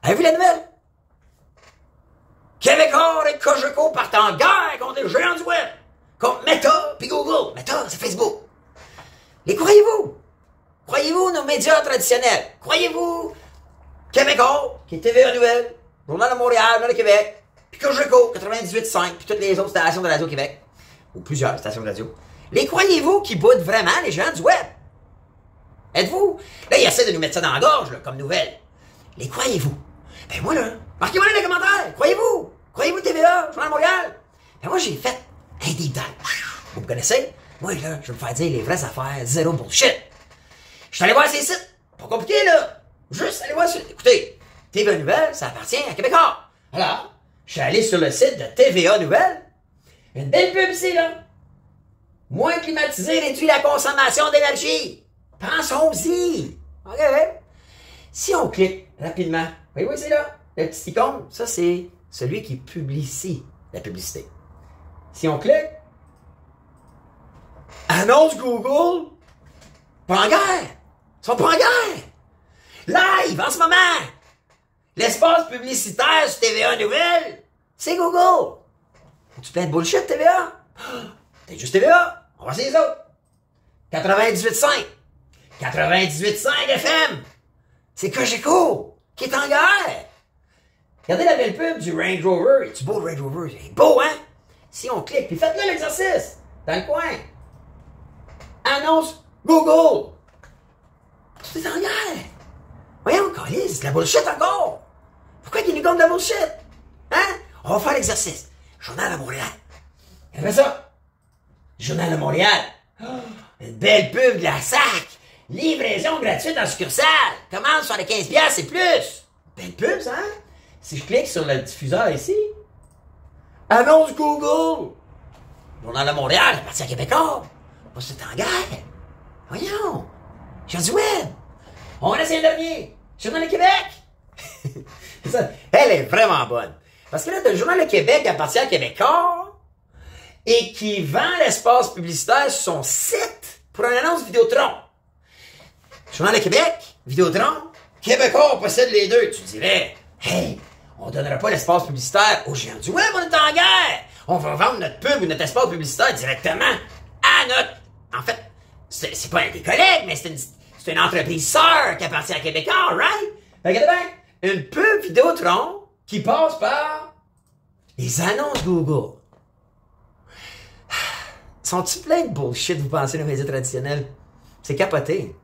Avez-vous la nouvelle? Québécois et Cogeco partent en guerre contre les géants du web. Contre Meta puis Google. Meta, c'est Facebook. Les croyez-vous? Croyez-vous nos médias traditionnels? Croyez-vous Québécois, qui est TVA Nouvelle, Journal de Montréal, Journal de Québec, puis Cogeco, 98.5, puis toutes les autres stations de Radio-Québec, ou plusieurs stations de radio, les croyez-vous qui boudent vraiment les géants du web? Êtes-vous? Là, ils essaient de nous mettre ça dans la gorge, là, comme nouvelle. Les croyez-vous? Ben moi, là, marquez-moi dans les commentaires. Croyez-vous? Croyez-vous TVA, Journal de Montréal? Ben moi, j'ai fait un deep dive. Vous me connaissez? Moi, là, je vais me faire dire les vraies affaires, zéro bullshit. Je suis allé voir ces sites. Pas compliqué, là. Juste aller voir sur... Écoutez, TVA Nouvelle, ça appartient à Québécois. Alors, je suis allé sur le site de TVA Nouvelle. Une belle pub ici, là. Moins climatisé réduit la consommation d'énergie. Pensons-y. OK? Si on clique rapidement, oui, c'est là. Le petit icône, ça, c'est celui qui publicie la publicité. Si on clique, annonce Google, pas en guerre. Ils sont pas en guerre. Live, en ce moment. L'espace publicitaire sur TVA Nouvelle, c'est Google. Tu plein de bullshit, TVA? T'es juste TVA. On va essayer les autres. 98.5. 98.5 FM. C'est Cogeco qui est en guerre. Regardez la belle pub du Range Rover. Es-tu beau, le Range Rover? C'est beau, hein? Si on clique, puis faites-le l'exercice. Dans le coin. Annonce Google. Tout est en guerre. Voyons, Colin, c'est de la bullshit encore. Pourquoi il nous compte de la bullshit? Hein? On va faire l'exercice. Journal de Montréal. Regardez ça. Journal de Montréal. Oh, une belle pub de la SAC. Livraison gratuite en succursale. Commande sur les 15$ et plus. Belle pub, ça, hein? Si je clique sur le diffuseur ici. Annonce Google. Journal de Montréal, parti à Québécois. Oh, c'est en guerre. Voyons. J'ai du web. On va essayer un dernier. Journal de Québec. Ça, elle est vraiment bonne. Parce que là, t'as le Journal de Québec qui appartient à Québécois et qui vend l'espace publicitaire sur son site pour une annonce Vidéotron. Journal de Québec, Vidéotron, Québécois possède les deux. Tu dirais, hey, on donnera pas l'espace publicitaire aux géants du web, on est en guerre. On va vendre notre pub ou notre espace publicitaire directement à notre... En fait, c'est pas un des collègues, mais c'est une entreprise sœur qui appartient à Québécois, right? Regardez bien, une pub Vidéotron qui passe par les annonces Google. Sont-ils pleins de bullshit, vous pensez, les médias traditionnels? C'est capoté.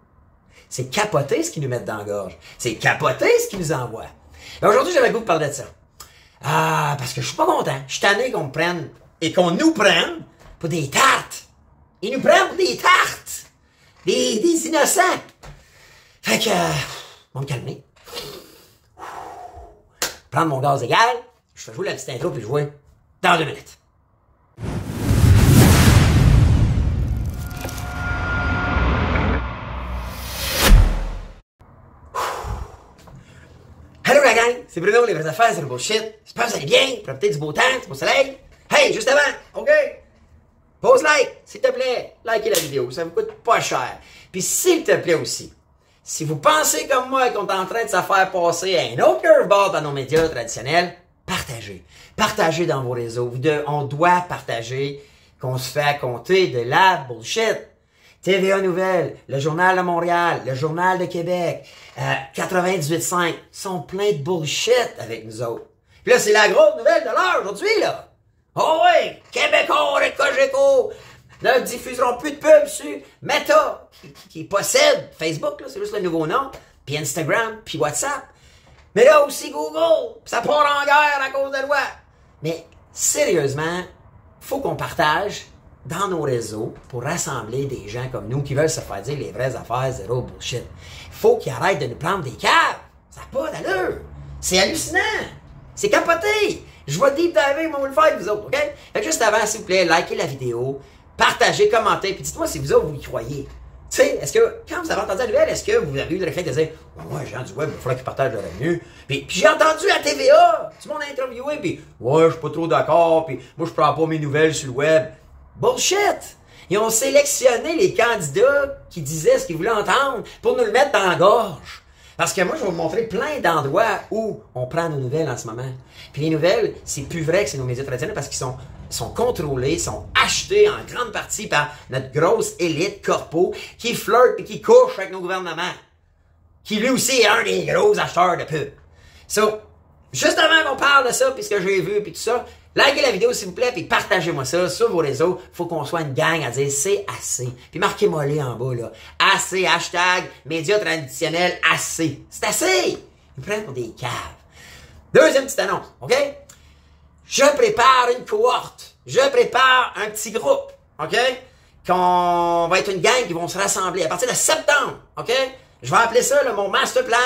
C'est capoté ce qu'ils nous mettent dans la gorge. C'est capoté ce qu'ils nous envoient. Ben aujourd'hui, j'avais le goût de parler de ça. Ah, parce que je suis pas content. Je suis tanné qu'on me prenne et qu'on nous prenne pour des tartes. Ils nous prennent pour des tartes. Des innocents. Fait que, on va me calmer. Prendre mon gaz égal. Je fais jouer la petite intro puis jouer dans 2 minutes. Hello la gang, c'est Bruno, les vraies affaires, c'est le bullshit. J'espère que vous allez bien, profitez du beau temps, du beau soleil. Hey, juste avant, OK? Pose like, s'il te plaît. Likez la vidéo, ça vous coûte pas cher. Puis s'il te plaît aussi, si vous pensez comme moi qu'on est en train de se faire passer à un autre curveball dans nos médias traditionnels, partagez. Partagez dans vos réseaux. On doit partager qu'on se fait compter de la bullshit. TVA Nouvelle, le Journal de Montréal, le Journal de Québec, 98.5 sont pleins de bullshit avec nous autres. Puis là, c'est la grosse nouvelle de l'heure aujourd'hui, là. Oh oui, Québécois et Cogeco ne diffuseront plus de pubs sur Meta, qui possède Facebook, là, c'est juste le nouveau nom, puis Instagram, puis WhatsApp. Mais là aussi Google, ça part en guerre à cause de la loi. Mais sérieusement, faut qu'on partage dans nos réseaux pour rassembler des gens comme nous qui veulent se faire dire les vraies affaires, zéro bullshit. Faut qu'ils arrêtent de nous prendre des caves. Ça n'a pas d'allure. C'est hallucinant. C'est capoté. Je vais deep diver, moi, vous le faire, vous autres, OK? Fait que juste avant, s'il vous plaît, likez la vidéo, partagez, commentez, puis dites-moi si vous autres, vous y croyez. Tu sais, est-ce que, quand vous avez entendu la nouvelle, est-ce que vous avez eu le réflexe de dire, ouais, gens du web, il faudrait qu'ils partagent leur revenu. Puis j'ai entendu à TVA, tout le monde a interviewé, puis ouais, je suis pas trop d'accord, puis moi, je prends pas mes nouvelles sur le web. Bullshit! Ils ont sélectionné les candidats qui disaient ce qu'ils voulaient entendre pour nous le mettre dans la gorge. Parce que moi, je vais vous montrer plein d'endroits où on prend nos nouvelles en ce moment. Puis les nouvelles, c'est plus vrai que c'est nos médias traditionnels parce qu'ils sont contrôlés, sont achetés en grande partie par notre grosse élite corpo qui flirte et qui couche avec nos gouvernements. Qui lui aussi est un des gros acheteurs de pub. So, juste avant qu'on parle de ça, puis ce que j'ai vu, puis tout ça, likez la vidéo s'il vous plaît, puis partagez-moi ça sur vos réseaux. Faut qu'on soit une gang à dire c'est assez. Puis marquez-moi les en bas, là. Assez, hashtag, médias traditionnels, assez. C'est assez! Ils me prennent pour des caves. Deuxième petite annonce, OK? Je prépare une cohorte. Je prépare un petit groupe, OK? Qu'on va être une gang qui vont se rassembler à partir de septembre, OK? Je vais appeler ça là, mon master plan,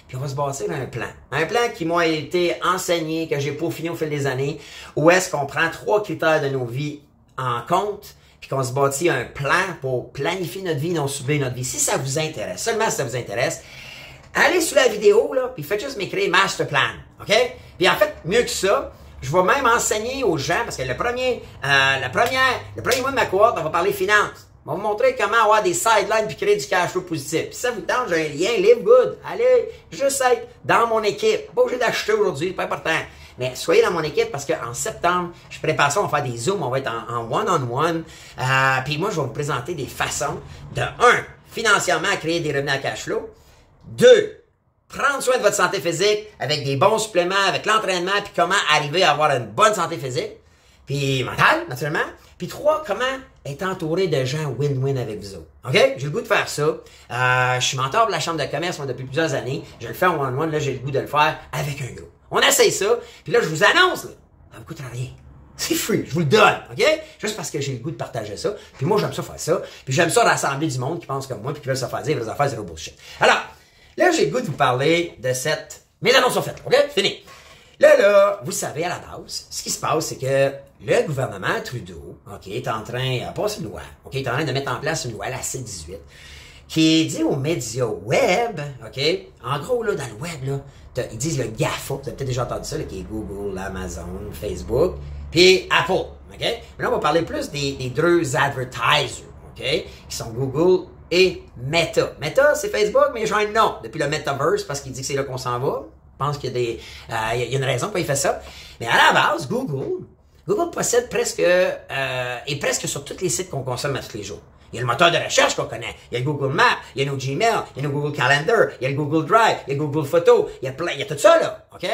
puis on va se bâtir un plan. Un plan qui m'a été enseigné, que j'ai peaufiné au fil des années, où est-ce qu'on prend 3 critères de nos vies en compte, puis qu'on se bâtit un plan pour planifier notre vie, non subir notre vie. Si ça vous intéresse, seulement si ça vous intéresse, allez sur la vidéo, là, puis faites juste m'écrire master plan, OK? Puis en fait, mieux que ça, je vais même enseigner aux gens, parce que le premier mois de ma cohorte, on va parler finance. On va vous montrer comment avoir des sidelines puis créer du cash flow positif. Puis si ça vous tente, j'ai un lien, Live Good. Allez, juste être dans mon équipe. Pas obligé d'acheter aujourd'hui, pas important. Mais soyez dans mon équipe parce qu'en septembre, je prépare ça, on va faire des zooms, on va être en one-on-one. Puis moi, je vais vous présenter des façons de, 1, financièrement, créer des revenus à cash flow. 2, prendre soin de votre santé physique avec des bons suppléments, avec l'entraînement, puis comment arriver à avoir une bonne santé physique. Puis mentale, naturellement. Puis 3, comment être entouré de gens win-win avec vous autres. OK? J'ai le goût de faire ça. Je suis mentor pour la Chambre de commerce moi, depuis plusieurs années. Je le fais en one-on-one. Là, j'ai le goût de le faire avec un groupe. On essaye ça. Puis là, je vous annonce, là, ça ne vous coûtera rien. C'est free. Je vous le donne. OK? Juste parce que j'ai le goût de partager ça. Puis moi, j'aime ça faire ça. Puis j'aime ça rassembler du monde qui pense comme moi puis qui veulent se faire dire les affaires zéro bullshit. Alors, là, j'ai le goût de vous parler de cette... Mes annonces sont faites. OK? Fini. Là, vous savez, à la base, ce qui se passe, c'est que le gouvernement Trudeau, OK, est en train, passe une loi, OK, est en train de mettre en place une loi, la C-18, qui dit aux médias web, OK, en gros, là, dans le web, là, ils disent le GAFA, vous avez peut-être déjà entendu ça, là, qui est Google, Amazon, Facebook, puis Apple, OK? Mais là, on va parler plus des deux advertisers, OK, qui sont Google et Meta. Meta, c'est Facebook, mais il a un nom depuis le Metaverse, parce qu'il dit que c'est là qu'on s'en va. Je pense qu'il y a il y a une raison pourquoi il fait ça. Mais à la base, Google possède presque sur tous les sites qu'on consomme à tous les jours. Il y a le moteur de recherche qu'on connaît. Il y a le Google Maps, il y a nos Gmail, il y a nos Google Calendar, il y a le Google Drive, il y a le Google Photos, il y a tout ça, là, OK?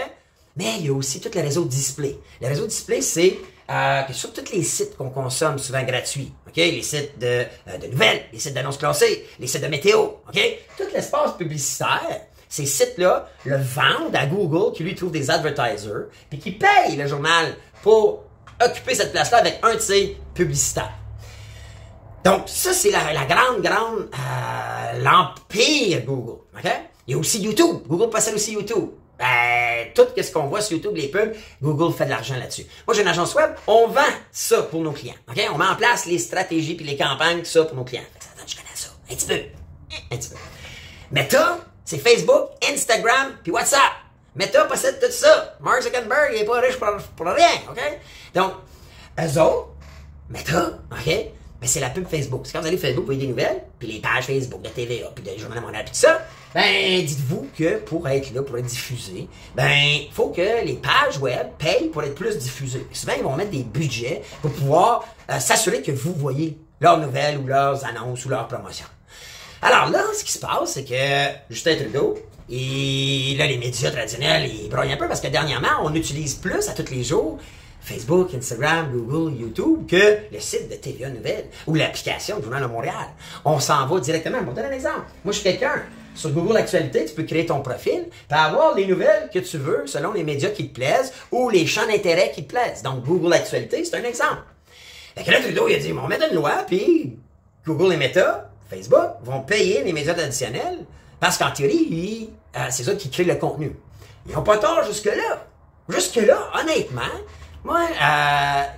Mais il y a aussi tout le réseau display. Le réseau display, c'est que sur tous les sites qu'on consomme, souvent gratuits, OK? Les sites de nouvelles, les sites d'annonces classées, les sites de météo, OK? Tout l'espace publicitaire, ces sites-là le vendent à Google, qui lui trouve des advertisers, puis qui paye le journal pour occuper cette place-là avec un de ses publicitaires. Donc, ça, c'est la grande, l'empire Google. OK? Il y a aussi YouTube. Google possède aussi YouTube. Tout ce qu'on voit sur YouTube, les pubs, Google fait de l'argent là-dessus. Moi, j'ai une agence web, on vend ça pour nos clients. OK? On met en place les stratégies puis les campagnes, tout ça pour nos clients. Je connais ça. Un petit peu. Meta, c'est Facebook, Instagram, puis WhatsApp. Meta possède tout ça. Mark Zuckerberg, il n'est pas riche pour rien, OK? Donc, eux autres, Meta, OK? Ben, c'est la pub Facebook. C'est quand vous allez Facebook, vous voyez des nouvelles, puis les pages Facebook de TVA, puis de Journal de Montréal, puis tout ça. Ben, dites-vous que pour être là, pour être diffusé, ben, il faut que les pages web payent pour être plus diffusées. Souvent, ils vont mettre des budgets pour pouvoir s'assurer que vous voyez leurs nouvelles ou leurs annonces ou leurs promotions. Alors là, ce qui se passe, c'est que Justin Trudeau, et là, les médias traditionnels, ils broyent un peu parce que dernièrement, on utilise plus à tous les jours Facebook, Instagram, Google, YouTube que le site de TVA Nouvelles ou l'application du Journal de Montréal. On s'en va directement. Je vais vous donner un exemple. Moi, je suis quelqu'un. Sur Google Actualité, tu peux créer ton profil pour avoir les nouvelles que tu veux selon les médias qui te plaisent ou les champs d'intérêt qui te plaisent. Donc, Google Actualité, c'est un exemple. Fait que là, Trudeau, il a dit, on va mettre une loi, puis Google et Meta, Facebook, vont payer les médias traditionnels parce qu'en théorie, c'est ça qui crée le contenu. Ils n'ont pas tort jusque-là. Jusque-là, honnêtement, moi,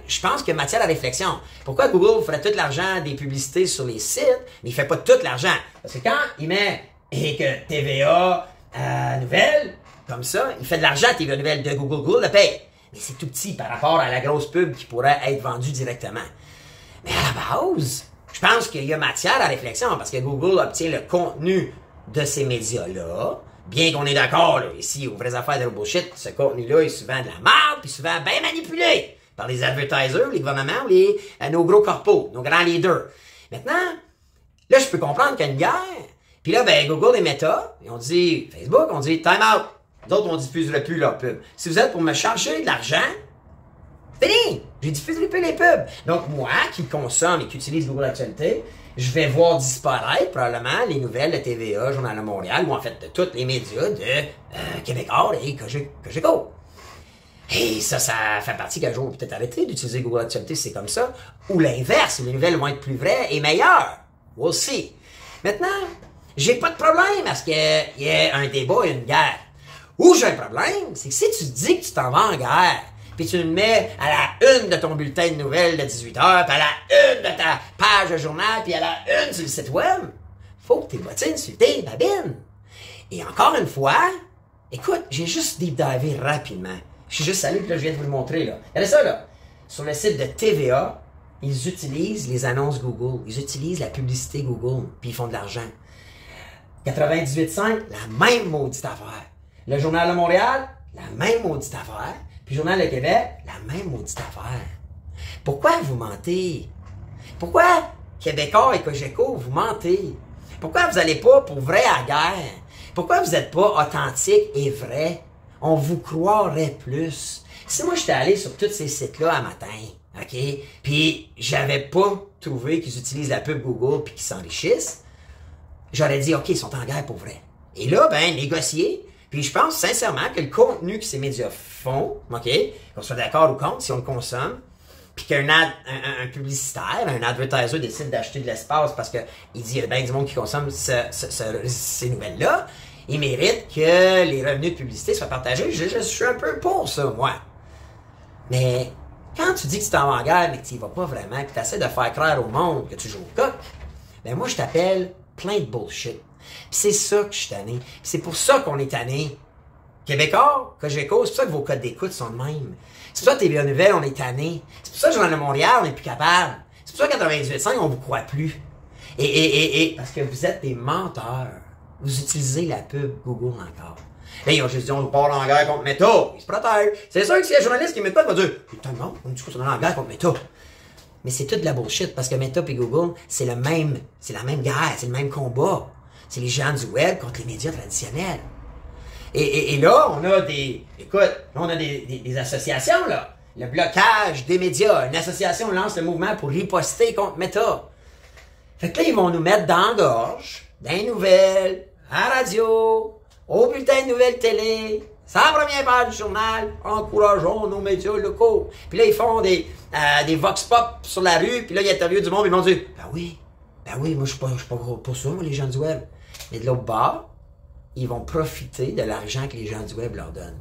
je pense qu'il y a matière à réflexion. Pourquoi Google ferait tout l'argent des publicités sur les sites, mais il ne fait pas tout l'argent? Parce que quand il met et que TVA Nouvelles, comme ça, il fait de l'argent à TVA Nouvelles de Google. Google le paye. Mais c'est tout petit par rapport à la grosse pub qui pourrait être vendue directement. Mais à la base, je pense qu'il y a matière à réflexion parce que Google obtient le contenu de ces médias-là, bien qu'on est d'accord, là, ici, aux vraies affaires de bullshit, ce contenu-là est souvent de la merde, puis souvent bien manipulé par les advertisers, les gouvernements, ou nos gros corpos, nos grands leaders. Maintenant, là, je peux comprendre qu'il y a une guerre, puis là, ben, Google et Meta, et on dit, Facebook, on dit, time out. D'autres, on diffusera plus leur pub. Si vous êtes pour me charger de l'argent, fini! Je diffuserai plus les pubs. Donc, moi, qui consomme et qui utilise Google Actualité, je vais voir disparaître probablement les nouvelles de TVA, Journal de Montréal, ou en fait de tous les médias de Québécois et Cogeco. Et ça fait partie qu'un jour, on peut peut-être arrêter d'utiliser Google Actualité si c'est comme ça, ou l'inverse, où les nouvelles vont être plus vraies et meilleures. We'll see. Maintenant, j'ai pas de problème à ce qu'il y ait un débat et une guerre. Où j'ai un problème, c'est que si tu dis que tu t'en vas en guerre, puis tu le mets à la une de ton bulletin de nouvelles de 18h, puis à la une de ta page de journal, puis à la une sur le site web, faut que tes bottines sur tes babines. Et encore une fois, écoute, j'ai juste deep divé rapidement. Je suis juste allé, puis là, je viens de vous le montrer, là. Regardez ça, là. Sur le site de TVA, ils utilisent les annonces Google. Ils utilisent la publicité Google, puis ils font de l'argent. 98.5, la même maudite affaire. Le Journal de Montréal, la même maudite affaire. Puis le Journal de Québec, la même maudite affaire. Pourquoi vous mentez? Pourquoi Québécois et Cogeco, vous mentez? Pourquoi vous n'allez pas pour vrai à la guerre? Pourquoi vous n'êtes pas authentique et vrai? On vous croirait plus. Si moi j'étais allé sur tous ces sites-là un matin, OK, puis j'avais pas trouvé qu'ils utilisent la pub Google puis qu'ils s'enrichissent, j'aurais dit, OK, ils sont en guerre pour vrai. Et là, ben, négocier. Puis je pense sincèrement que le contenu que ces médias font, OK, qu'on soit d'accord ou contre, si on le consomme, puis qu'un un publicitaire, un advertiser décide d'acheter de l'espace parce qu'il dit, il y a bien du monde qui consomme ces nouvelles-là, il mérite que les revenus de publicité soient partagés. Je suis un peu pour ça, moi. Mais quand tu dis que tu t'en vas en guerre, mais que tu y vas pas vraiment, que tu essaies de faire croire au monde que tu joues au coq, ben moi, je t'appelle plein de bullshit. Puis c'est ça que je suis tanné. Puis c'est pour ça qu'on est tanné. Québécois, Cogeco, c'est pour ça que vos codes d'écoute sont de même. C'est pour ça que TVA Nouvelles, on est tanné. C'est pour ça que Journal de Montréal, on n'est plus capable. C'est pour ça que 98.5, on vous croit plus. Et parce que vous êtes des menteurs. Vous utilisez la pub Google encore. Là, ils ont juste dit, on part en guerre contre Meta. Ils se protègent. C'est sûr que si un journaliste qui m'écoute va dire, putain, non, on dit qu'on est en guerre contre Meta. Mais c'est toute de la bullshit, parce que Meta et Google, c'est la même guerre, c'est le même combat. C'est les géants du web contre les médias traditionnels. Et là, on a des associations, là. Le blocage des médias. Une association lance le mouvement pour riposter contre Meta. Fait que là, ils vont nous mettre dans la gorge, dans les nouvelles, à la radio, au bulletin de nouvelles télé, c'est la première page du journal, encourageons nos médias locaux. Puis là, ils font des vox pop sur la rue, puis là, ils interviewent du monde, ils vont dire, ben oui, moi, je suis pas pour ça, moi, les gens du web. Mais de l'autre bord, ils vont profiter de l'argent que les gens du web leur donnent.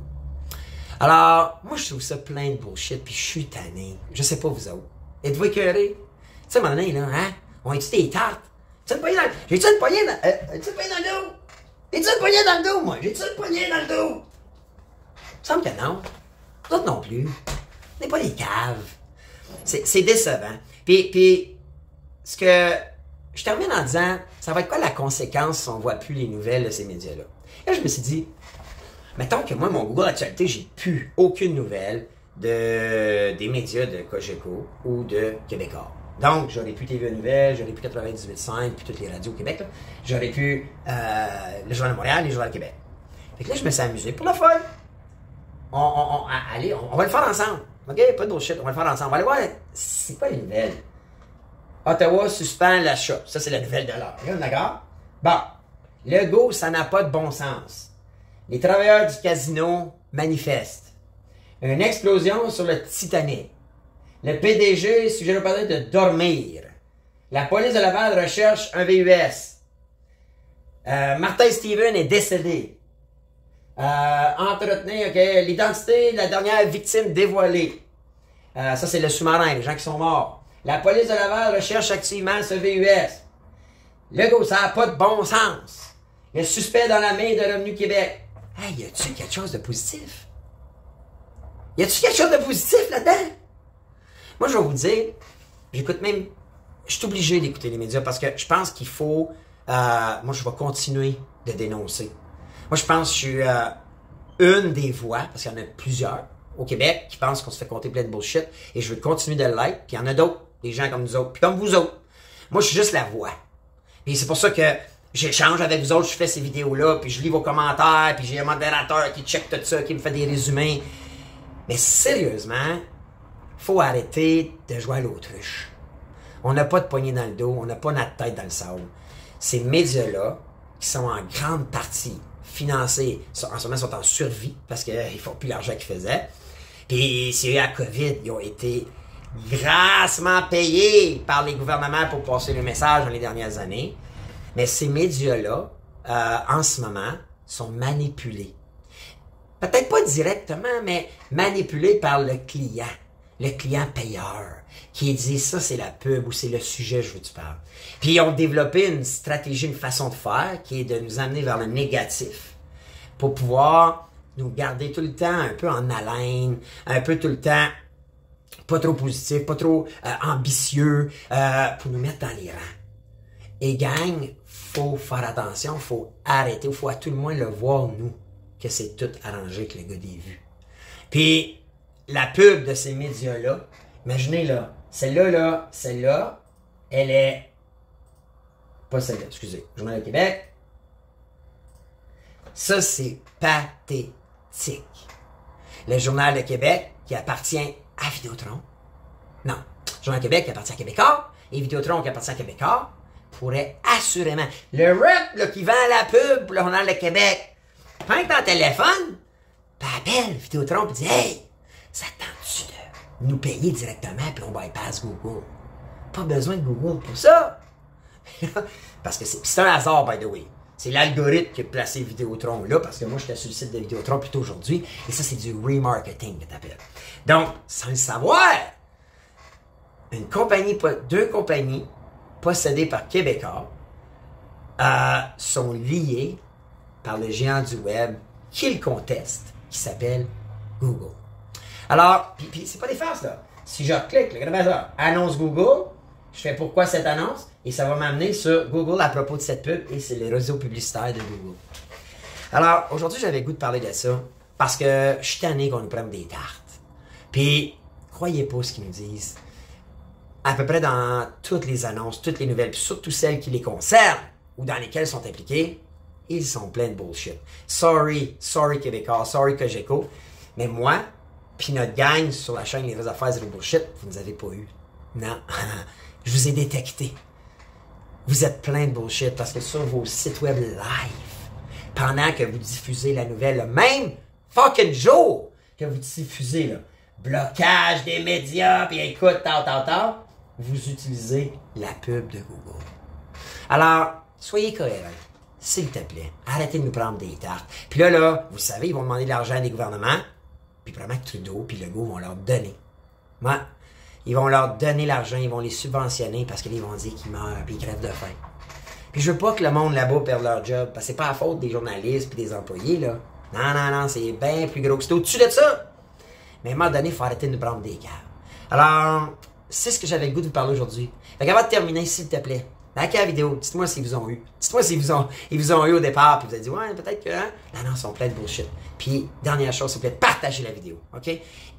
Alors, moi, je trouve ça plein de bullshit, puis je suis tanné. Je sais pas vous autres. Êtes-vous écœurés? Tu sais, à un moment donné, là, hein? On a-tu des tartes? J'ai-tu une poignée dans le dos? J'ai-tu une poignée dans le dos, moi? J'ai-tu une poignée dans le dos? Il me semble que non. Vous autres non plus. On n'est pas des caves. C'est décevant. Puis, ce que je termine en disant, ça va être quoi la conséquence si on ne voit plus les nouvelles de ces médias-là? Et là, je me suis dit, mettons que moi, mon Google Actualité, j'ai plus aucune nouvelle des médias de Cogeco ou de Québécois. Donc, j'aurais plus TVA Nouvelles, j'aurais plus 98.5, puis toutes les radios au Québec. J'aurais plus le Journal de Montréal et le Journal de Québec. Fait que là, je me suis amusé pour le fun. Allez, on va le faire ensemble. OK? Pas de bullshit, on va le faire ensemble. On va aller voir, c'est quoi les nouvelles? Ottawa suspend l'achat. Ça, c'est la nouvelle de l'heure. D'accord? Bon. Le go, ça n'a pas de bon sens. Les travailleurs du casino manifestent. Une explosion sur le Titanic. Le PDG suggère peut-être de dormir. La police de Laval recherche un VUS. Martin Steven est décédé. Entretenir l'identité de la dernière victime dévoilée. Ça, c'est le sous-marin, les gens qui sont morts. La police de Laval recherche activement ce VUS. Le go, ça n'a pas de bon sens. Le suspect dans la main de Revenu Québec. Hey, y a-tu quelque chose de positif? Y a-tu quelque chose de positif là-dedans? Moi, je vais vous dire, j'écoute même, je suis obligé d'écouter les médias parce que je pense qu'il faut, moi, je vais continuer de dénoncer. Moi, je pense que je suis une des voix, parce qu'il y en a plusieurs au Québec qui pensent qu'on se fait compter plein de bullshit, et je veux continuer de l'être, puis il y en a d'autres, des gens comme nous autres, puis comme vous autres. Moi, je suis juste la voix. Puis c'est pour ça que j'échange avec vous autres, je fais ces vidéos-là, puis je lis vos commentaires, puis j'ai un modérateur qui check tout ça, qui me fait des résumés. Mais sérieusement, faut arrêter de jouer à l'autruche. On n'a pas de poignée dans le dos, on n'a pas notre tête dans le sable. Ces médias-là, qui sont en grande partie financés, en ce moment sont en survie, parce qu'ils ne font plus l'argent qu'ils faisaient. Puis s'il y a eu la COVID, ils ont été grassement payés par les gouvernements pour passer le message dans les dernières années. Mais ces médias-là, en ce moment, sont manipulés. Peut-être pas directement, mais manipulés par le client payeur, qui dit ça c'est la pub ou c'est le sujet je veux que tu parles. Puis ils ont développé une stratégie, une façon de faire qui est de nous amener vers le négatif pour pouvoir nous garder tout le temps un peu en haleine, un peu tout le temps pas trop positif, pas trop ambitieux, pour nous mettre dans les rangs. Et gang, faut faire attention, faut arrêter, faut à tout le moins le voir nous, que c'est tout arrangé avec le gars des vues. Puis la pub de ces médias-là, imaginez là, celle-là, elle est pas celle-là, excusez, Journal de Québec. Ça, c'est pathétique. Le Journal de Québec qui appartient à Vidéotron. Non, Journal de Québec qui appartient à Québécois et Vidéotron qui appartient à Québécois pourrait assurément. Le rep là, qui vend la pub pour le Journal de Québec, prends ton téléphone, puis appelle Vidéotron et dit « Hey, ça tente-tu de nous payer directement puis on bypass Google? » Pas besoin de Google pour ça. Parce que c'est un hasard, by the way. C'est l'algorithme qui a placé Vidéotron là, parce que moi, j'étais sur le site de Vidéotron plutôt aujourd'hui, et ça, c'est du remarketing que t'appelles. Donc, sans le savoir, deux compagnies possédées par Québécois sont liées par le géant du web qui le conteste, qui s'appelle Google. Alors, puis c'est pas des farces, là. Si je clique, regardez ça, annonce Google, je fais pourquoi cette annonce, et ça va m'amener sur Google à propos de cette pub, et c'est les réseaux publicitaires de Google. Alors, aujourd'hui, j'avais le goût de parler de ça, parce que je suis tanné qu'on nous prenne des tartes. Puis, croyez pas ce qu'ils nous disent. À peu près dans toutes les annonces, toutes les nouvelles, puis surtout celles qui les concernent, ou dans lesquelles sont impliqués, ils sont pleins de bullshit. Sorry Québécois, sorry Cogeco, mais moi, puis notre gang sur la chaîne Les Vraies Affaires Zéro Bullshit, vous ne nous avez pas eu. Non. Je vous ai détecté. Vous êtes plein de bullshit parce que sur vos sites web live, pendant que vous diffusez la nouvelle, le même fucking jour que vous diffusez, là, blocage des médias, puis écoute, vous utilisez la pub de Google. Alors, soyez cohérents, s'il te plaît. Arrêtez de nous prendre des tartes. Puis là, vous savez, ils vont demander de l'argent des gouvernements, puis probablement que Trudeau puis Legault vont leur donner. Ouais. Ils vont leur donner l'argent, ils vont les subventionner parce qu'ils vont dire qu'ils meurent puis ils crèvent de faim. Puis je veux pas que le monde là-bas perde leur job, parce que c'est pas la faute des journalistes puis des employés, là. Non, c'est bien plus gros que c'est au-dessus de ça. Mais à un moment donné, il faut arrêter de nous prendre des câbles. Alors, c'est ce que j'avais le goût de vous parler aujourd'hui. Fait qu'avant de terminer, s'il te plaît, likez la vidéo, dites-moi s'ils vous ont eu. Dites-moi s'ils vous ont eu au départ, puis vous avez dit, ouais, peut-être que, hein? Non, ils sont pleins de bullshit. Puis, dernière chose, s'il vous plaît, partagez la vidéo, OK?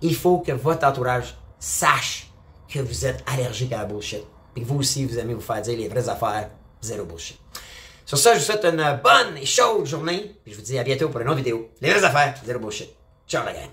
Il faut que votre entourage sache que vous êtes allergique à la bullshit. Et que vous aussi, vous aimez vous faire dire les vraies affaires, zéro bullshit. Sur ça, je vous souhaite une bonne et chaude journée. Puis je vous dis à bientôt pour une autre vidéo. Les vraies affaires, zéro bullshit. Ciao la gang.